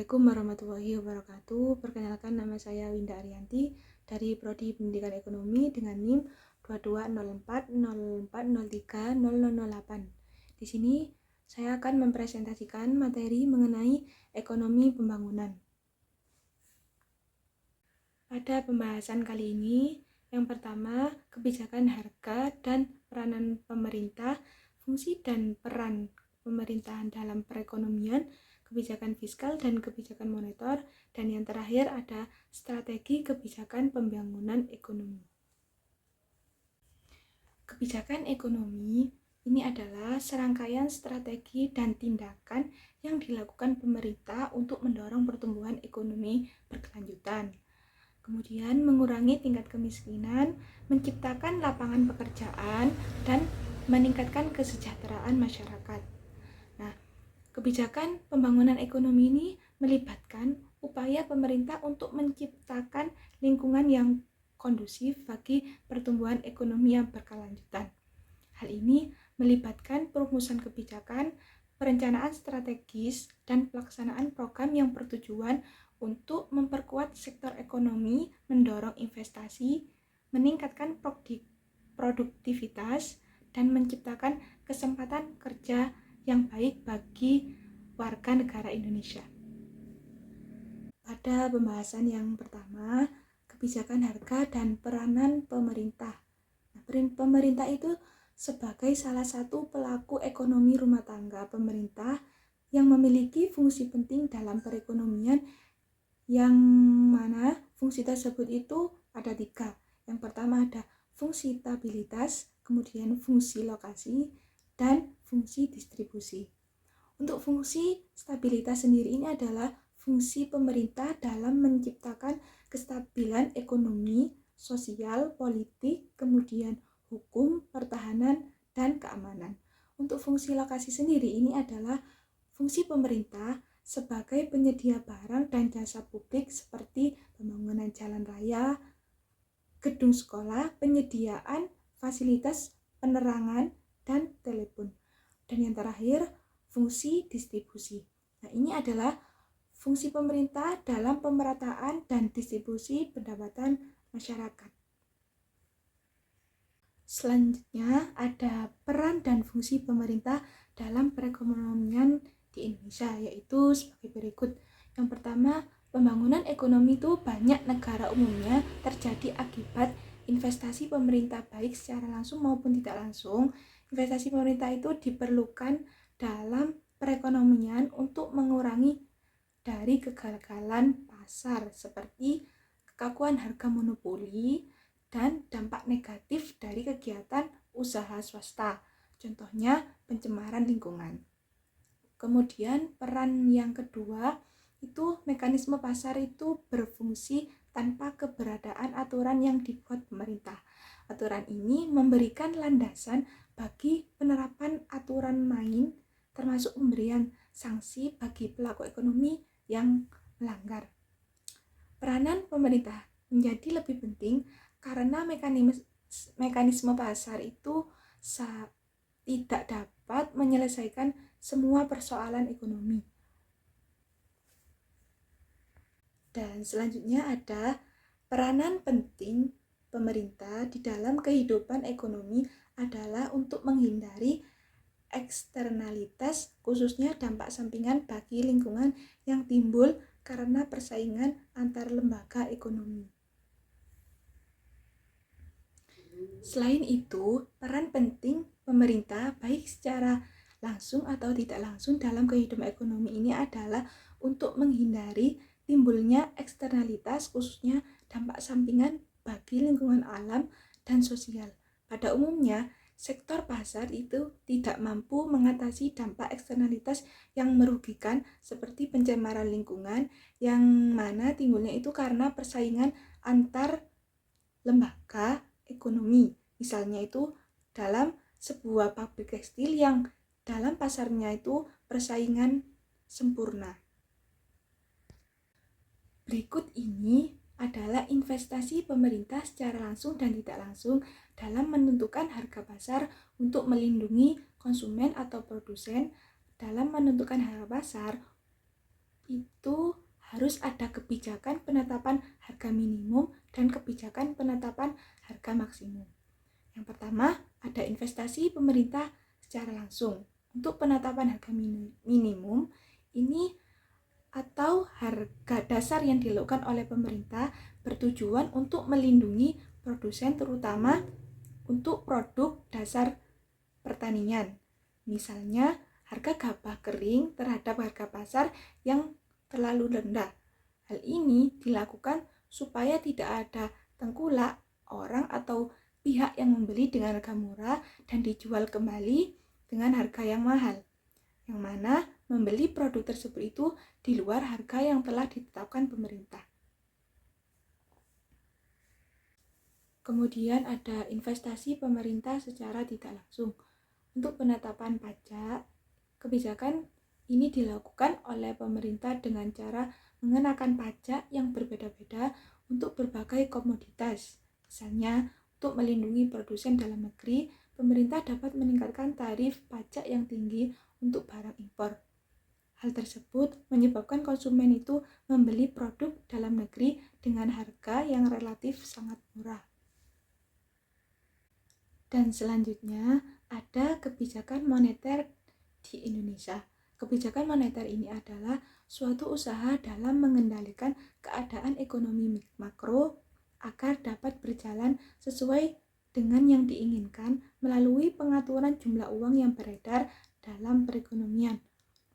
Assalamualaikum warahmatullahi wabarakatuh. Perkenalkan, nama saya Winda Ariyanti dari Prodi Pendidikan Ekonomi dengan NIM 220404030008. Di sini saya akan mempresentasikan materi mengenai ekonomi pembangunan. Pada pembahasan kali ini, yang pertama, kebijakan harga dan peranan pemerintah, fungsi dan peran pemerintahan dalam perekonomian, kebijakan fiskal dan kebijakan moneter, dan yang terakhir ada strategi kebijakan pembangunan ekonomi. Kebijakan ekonomi ini adalah serangkaian strategi dan tindakan yang dilakukan pemerintah untuk mendorong pertumbuhan ekonomi berkelanjutan. Kemudian mengurangi tingkat kemiskinan, menciptakan lapangan pekerjaan, dan meningkatkan kesejahteraan masyarakat. Nah, kebijakan pembangunan ekonomi ini melibatkan upaya pemerintah untuk menciptakan lingkungan yang kondusif bagi pertumbuhan ekonomi yang berkelanjutan. Hal ini melibatkan perumusan kebijakan, perencanaan strategis, dan pelaksanaan program yang bertujuan untuk memperkuat sektor ekonomi, mendorong investasi, meningkatkan produktivitas, dan menciptakan kesempatan kerja yang baik bagi warga negara Indonesia. Pada pembahasan yang pertama, kebijakan harga dan peranan pemerintah. Pemerintah itu sebagai salah satu pelaku ekonomi rumah tangga pemerintah yang memiliki fungsi penting dalam perekonomian, yang mana fungsi tersebut itu ada 3. Yang pertama ada fungsi stabilitas, kemudian fungsi lokasi, dan fungsi distribusi. Untuk fungsi stabilitas sendiri ini adalah fungsi pemerintah dalam menciptakan kestabilan ekonomi, sosial, politik, kemudian hukum, pertahanan, dan keamanan. Untuk fungsi lokasi sendiri ini adalah fungsi pemerintah sebagai penyedia barang dan jasa publik seperti pembangunan jalan raya, gedung sekolah, penyediaan fasilitas penerangan, dan telepon. Dan yang terakhir, fungsi distribusi. Nah, ini adalah fungsi pemerintah dalam pemerataan dan distribusi pendapatan masyarakat. Selanjutnya ada peran dan fungsi pemerintah dalam perekonomian di Indonesia, yaitu sebagai berikut. Yang pertama, pembangunan ekonomi itu banyak negara umumnya terjadi akibat investasi pemerintah baik secara langsung maupun tidak langsung. Investasi pemerintah itu diperlukan dalam perekonomian untuk mengurangi dari kegagalan pasar seperti kekakuan harga monopoli dan dampak negatif dari kegiatan usaha swasta, contohnya pencemaran lingkungan. Kemudian peran yang kedua itu mekanisme pasar itu berfungsi tanpa keberadaan aturan yang dibuat pemerintah. Aturan ini memberikan landasan bagi penerapan aturan main, termasuk pemberian sanksi bagi pelaku ekonomi yang melanggar. Peranan pemerintah menjadi lebih penting karena mekanisme pasar itu tidak dapat menyelesaikan semua persoalan ekonomi. Dan selanjutnya ada peranan penting pemerintah di dalam kehidupan ekonomi adalah untuk menghindari eksternalitas, khususnya dampak sampingan bagi lingkungan yang timbul karena persaingan antar lembaga ekonomi. Selain itu, peran penting pemerintah baik secara langsung atau tidak langsung dalam kehidupan ekonomi ini adalah untuk menghindari timbulnya eksternalitas, khususnya dampak sampingan bagi lingkungan alam dan sosial. Pada umumnya, sektor pasar itu tidak mampu mengatasi dampak eksternalitas yang merugikan seperti pencemaran lingkungan, yang mana timbulnya itu karena persaingan antar lembaga ekonomi. Misalnya itu dalam sebuah pabrik tekstil yang dalam pasarnya itu persaingan sempurna. Berikut ini adalah investasi pemerintah secara langsung dan tidak langsung dalam menentukan harga pasar untuk melindungi konsumen atau produsen. Dalam menentukan harga pasar, itu harus ada kebijakan penetapan harga minimum dan kebijakan penetapan harga maksimum. Yang pertama, ada investasi pemerintah secara langsung. Untuk penetapan harga minimum ini atau harga dasar yang dilakukan oleh pemerintah bertujuan untuk melindungi produsen terutama untuk produk dasar pertanian. Misalnya, harga gabah kering terhadap harga pasar yang terlalu rendah. Hal ini dilakukan supaya tidak ada tengkulak orang atau pihak yang membeli dengan harga murah dan dijual kembali dengan harga yang mahal, yang mana membeli produk tersebut itu di luar harga yang telah ditetapkan pemerintah. Kemudian ada investasi pemerintah secara tidak langsung. Untuk penetapan pajak, kebijakan ini dilakukan oleh pemerintah dengan cara mengenakan pajak yang berbeda-beda untuk berbagai komoditas. Misalnya, untuk melindungi produsen dalam negeri, pemerintah dapat meningkatkan tarif pajak yang tinggi untuk barang impor. Hal tersebut menyebabkan konsumen itu membeli produk dalam negeri dengan harga yang relatif sangat murah. Dan selanjutnya ada kebijakan moneter di Indonesia. Kebijakan moneter ini adalah suatu usaha dalam mengendalikan keadaan ekonomi makro agar dapat berjalan sesuai dengan yang diinginkan melalui pengaturan jumlah uang yang beredar dalam perekonomian.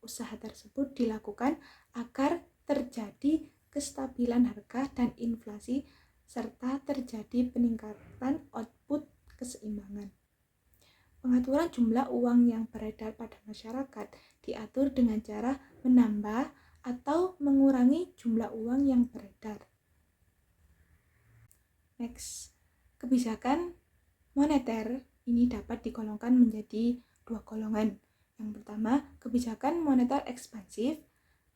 Usaha tersebut dilakukan agar terjadi kestabilan harga dan inflasi serta terjadi peningkatan output keseimbangan. Pengaturan jumlah uang yang beredar pada masyarakat diatur dengan cara menambah atau mengurangi jumlah uang yang beredar. Next, kebijakan moneter ini dapat digolongkan menjadi dua golongan. Yang pertama, kebijakan moneter ekspansif.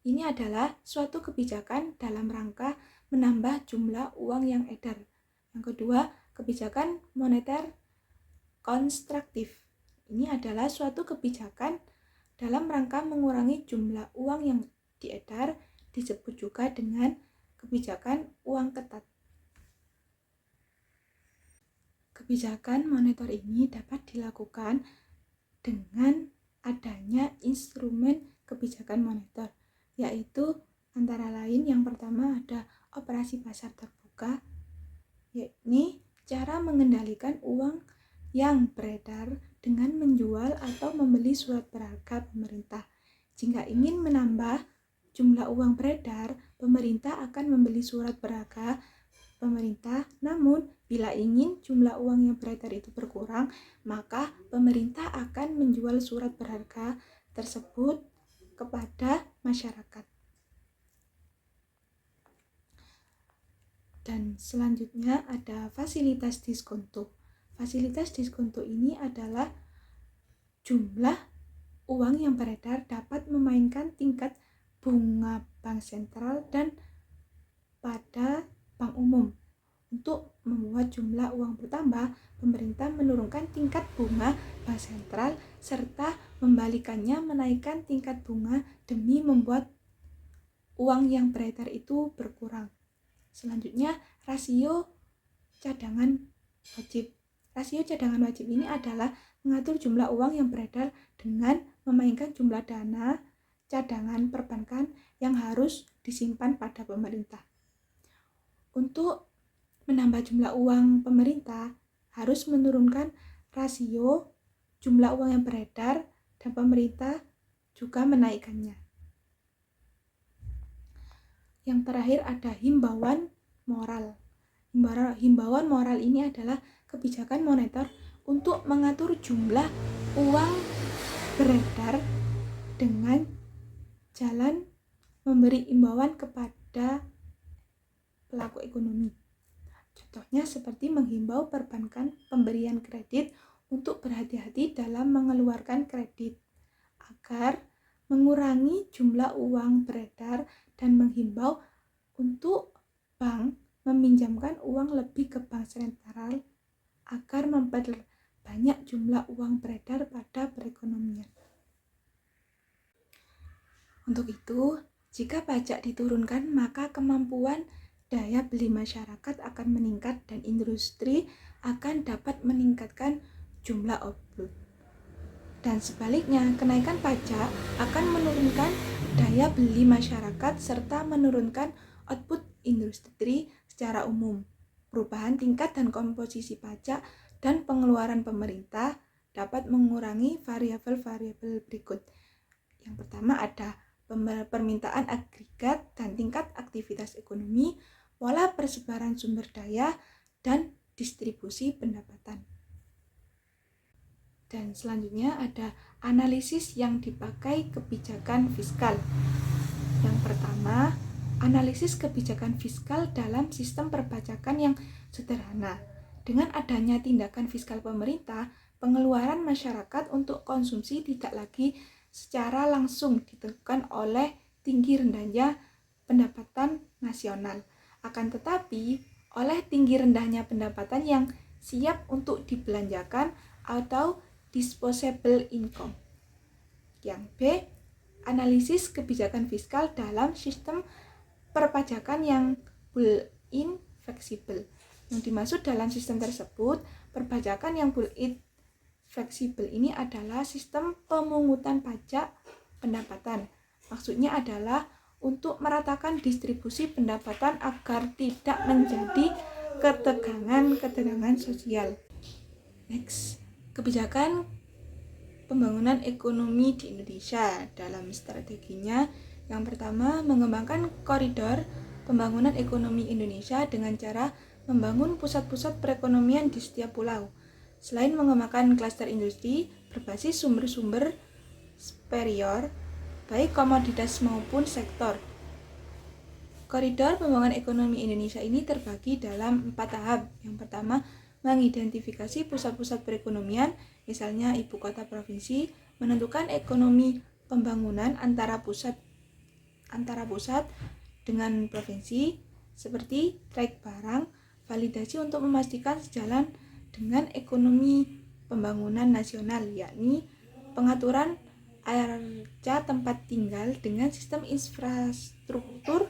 Ini adalah suatu kebijakan dalam rangka menambah jumlah uang yang edar. Yang kedua, kebijakan moneter konstruktif. Ini adalah suatu kebijakan dalam rangka mengurangi jumlah uang yang diedar, disebut juga dengan kebijakan uang ketat. Kebijakan moneter ini dapat dilakukan dengan adanya instrumen kebijakan moneter, yaitu antara lain yang pertama ada operasi pasar terbuka, yakni cara mengendalikan uang yang beredar dengan menjual atau membeli surat berharga pemerintah. Jika ingin menambah jumlah uang beredar, pemerintah akan membeli surat berharga pemerintah. Namun, bila ingin jumlah uang yang beredar itu berkurang, maka pemerintah akan menjual surat berharga tersebut kepada masyarakat. Dan selanjutnya ada fasilitas diskonto. Fasilitas diskonto ini adalah jumlah uang yang beredar dapat memainkan tingkat bunga bank sentral dan pada bank umum. Untuk membuat jumlah uang bertambah, pemerintah menurunkan tingkat bunga bank sentral serta membalikannya menaikkan tingkat bunga demi membuat uang yang beredar itu berkurang. Selanjutnya, rasio cadangan wajib. Rasio cadangan wajib ini adalah mengatur jumlah uang yang beredar dengan memainkan jumlah dana cadangan perbankan yang harus disimpan pada pemerintah. Untuk menambah jumlah uang pemerintah harus menurunkan rasio jumlah uang yang beredar dan pemerintah juga menaikkannya. Yang terakhir ada himbauan moral. Himbauan moral ini adalah kebijakan moneter untuk mengatur jumlah uang beredar dengan jalan memberi imbauan kepada pelaku ekonomi. Contohnya seperti menghimbau perbankan pemberian kredit untuk berhati-hati dalam mengeluarkan kredit agar mengurangi jumlah uang beredar dan menghimbau untuk bank meminjamkan uang lebih ke bank sentral agar memperbanyak jumlah uang beredar pada perekonomian. Untuk itu, Jika pajak diturunkan, maka kemampuan daya beli masyarakat akan meningkat dan industri akan dapat meningkatkan jumlah output. Dan sebaliknya, kenaikan pajak akan menurunkan daya beli masyarakat serta menurunkan output industri secara umum. Perubahan tingkat dan komposisi pajak dan pengeluaran pemerintah dapat mengurangi variabel-variabel berikut. Yang pertama ada permintaan agregat dan tingkat aktivitas ekonomi, pola persebaran sumber daya, dan distribusi pendapatan. Dan selanjutnya ada analisis yang dipakai kebijakan fiskal. Yang pertama, analisis kebijakan fiskal dalam sistem perpajakan yang sederhana. Dengan adanya tindakan fiskal pemerintah, pengeluaran masyarakat untuk konsumsi tidak lagi secara langsung ditentukan oleh tinggi rendahnya pendapatan nasional. Akan tetapi, oleh tinggi rendahnya pendapatan yang siap untuk dibelanjakan atau disposable income. Yang B, analisis kebijakan fiskal dalam sistem perpajakan yang built-in fleksibel. Yang dimaksud dalam sistem tersebut, perpajakan yang built-in fleksibel ini adalah sistem pemungutan pajak pendapatan. Maksudnya adalah untuk meratakan distribusi pendapatan agar tidak menjadi ketegangan sosial. Next, kebijakan pembangunan ekonomi di Indonesia dalam strateginya. Yang pertama, mengembangkan koridor pembangunan ekonomi Indonesia dengan cara membangun pusat-pusat perekonomian di setiap pulau. Selain mengembangkan klaster industri berbasis sumber-sumber superior, baik komoditas maupun sektor. Koridor pembangunan ekonomi Indonesia ini terbagi dalam 4 tahap. Yang pertama, mengidentifikasi pusat-pusat perekonomian, misalnya ibu kota provinsi, menentukan ekonomi pembangunan antara pusat dengan provinsi, seperti track barang, validasi untuk memastikan sejalan dengan ekonomi pembangunan nasional, yakni pengaturan arca tempat tinggal dengan sistem infrastruktur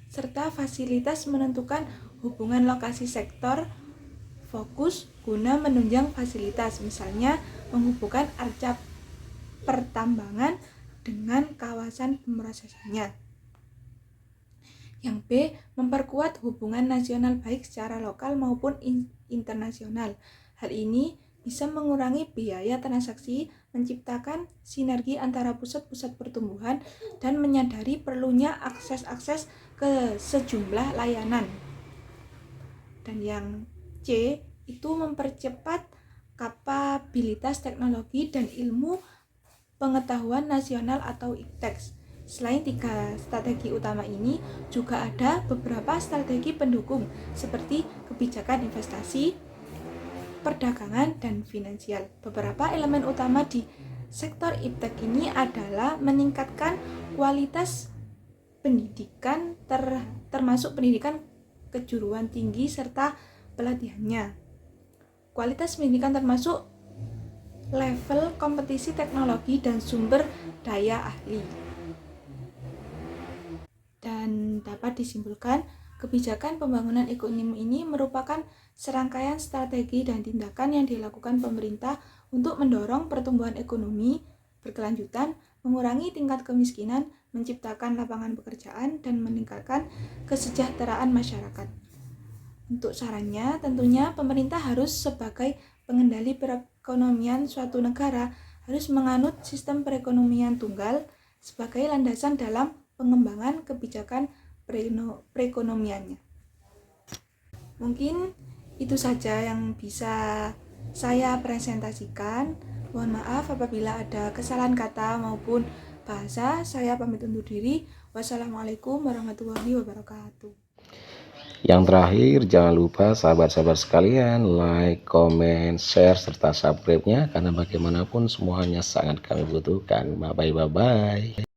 serta fasilitas, menentukan hubungan lokasi sektor fokus guna menunjang fasilitas, misalnya menghubungkan arca pertambangan dengan kawasan pemrosesannya. Yang B, memperkuat hubungan nasional baik secara lokal maupun internasional. Hal ini bisa mengurangi biaya transaksi, menciptakan sinergi antara pusat-pusat pertumbuhan, dan menyadari perlunya akses ke sejumlah layanan. Dan yang C, itu mempercepat kapabilitas teknologi dan ilmu pengetahuan nasional atau IPTEX. Selain 3 strategi utama ini, juga ada beberapa strategi pendukung seperti kebijakan investasi, perdagangan, dan finansial. Beberapa elemen utama di sektor IPTEX ini adalah meningkatkan kualitas pendidikan termasuk pendidikan kejuruan tinggi serta pelatihannya. Kualitas pendidikan termasuk level kompetisi teknologi dan sumber daya ahli. Dan dapat disimpulkan, kebijakan pembangunan ekonomi ini merupakan serangkaian strategi dan tindakan yang dilakukan pemerintah untuk mendorong pertumbuhan ekonomi berkelanjutan, mengurangi tingkat kemiskinan, menciptakan lapangan pekerjaan, dan meningkatkan kesejahteraan masyarakat. Untuk sarannya, tentunya pemerintah harus sebagai pengendali perekonomian suatu negara harus menganut sistem perekonomian tunggal sebagai landasan dalam pengembangan kebijakan perekonomiannya. Mungkin itu saja yang bisa saya presentasikan. Mohon maaf apabila ada kesalahan kata maupun bahasa. Saya pamit undur diri. Wassalamualaikum warahmatullahi wabarakatuh. Yang terakhir, jangan lupa sahabat-sahabat sekalian like, comment, share, serta subscribe-nya, karena bagaimanapun semuanya sangat kami butuhkan. Bye-bye.